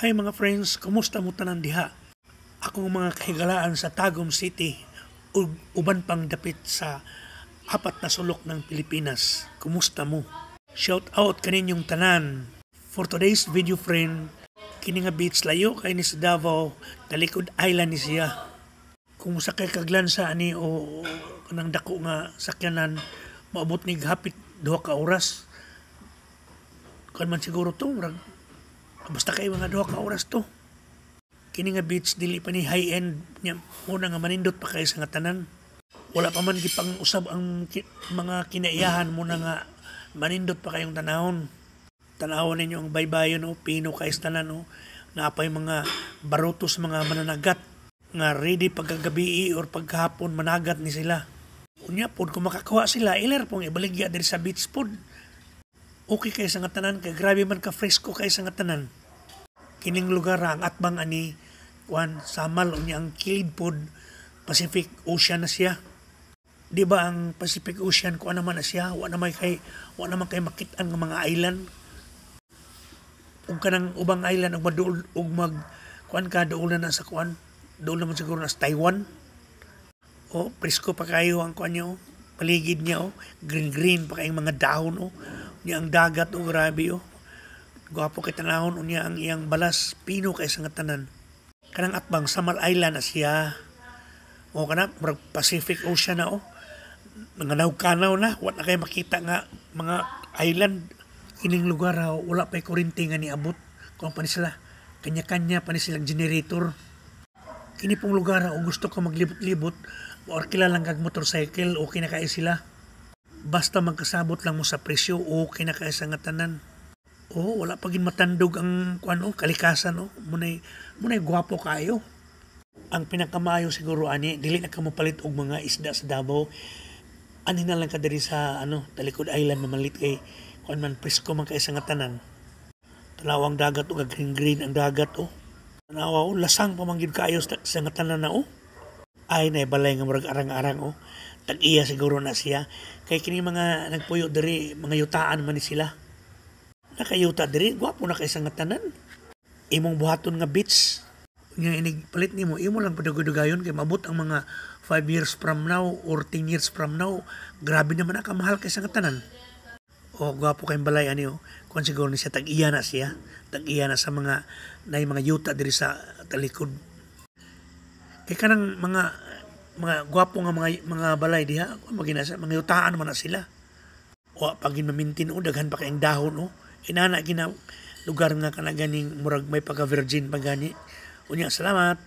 Hi mga friends, kumusta mo tanan diha? Akong mga kahigalaan sa Tagum City ug uban pang dapit sa apat na sulok ng Pilipinas. Kumusta mo? Shout out kaninyong tanan. For today's video friend, kini nga beach layo kay ni sa Davao, Talikod Island ni siya. Kung sakay kag lansa ani o kanang dako nga sakyanan, maabot ni hapit 2 ka oras. Kan man siguro to, basta kay mga 2 ka oras to. Kini nga beach dili pa ni high end nya, una nga manindot pa kay sa nga tanan. Wala pa man gipang usab ang mga kinaiyahan mo na nga manindot pa kayong tanahon. Tanawon ninyo ang baybayon o pino kay sa tanan o naapay mga barutos mga mananagat nga ready pagkagabi or pagkahapon managat ni sila. Unya pod kung makakuha sila iler pong ibaligya diri sa beach pod. Okay kay sa nga tanan kay grabe man ka fresco kay sa nga tanan. Kining lugar ang atbang ani kuan samal unya ang kilid pod Pacific Ocean na siya. Di ba ang Pacific Ocean kuan naman na siya, wa naman kay makit-an nga mga island. Ug kanang ubang island og maduol og mag kuan ka duol na sa kuan, duol naman siguro na sa Taiwan. O presko pa kayo ang kuan niyo, paligid niya green pa kayong mga dahon Nya ang dagat grabe Gwapo kay tanahon unya ang iyang balas pino kay sa nga tanan. Kanang atbang Samar Island na siya. O kana Pacific Ocean na Mga nawkanaw na, wala kay makita nga mga island. Ining lugar wala pa'y kurinti nga niabot. Kung pa ni sila, kanya-kanya pa ni silang generator. Kini pong lugar gusto ka maglibot-libot or kilalang kag motorcycle, okay na kaya sila. Basta magkasabot lang mo sa presyo, okay na kaya sa nga tanan. Wala pa gin matandog ang kalikasan Munay gwapo kayo. Ang pinakamayo siguro ani dili na kamo palit og mga isda sa Davao. Ani na lang ka diri sa Talikod Island mamalit kay kuan man presko man kay sa nga tanan. Tanawang dagat green ang dagat Tanawa lasang pa man gyud kayo sa nga tanan na Ay na balay nga murag arang-arang Tag-iya siguro na siya kay kini mga nagpuyo diri mga yutaan man ni sila. Nakayuta diri, gwapo na kay sa nga tanan. Imong buhaton nga beach. Nga inig palit nimo, imo lang padugayon kay mabot ang mga 5 years from now or 10 years from now. Grabe naman ang kamahal kay sa nga tanan. Gwapo kay balay ani Kung siguro ni siya tag-iya na siya. Tag-iya na sa mga mga yuta diri sa Talikod. Kay kanang mga gwapo nga mga balay diha, maginasa mga yutaan man na sila. Pagin mamintin daghan pa kayong dahon inana gina lugar nga kana ganing murag may pagka virgin pagani. Unya salamat.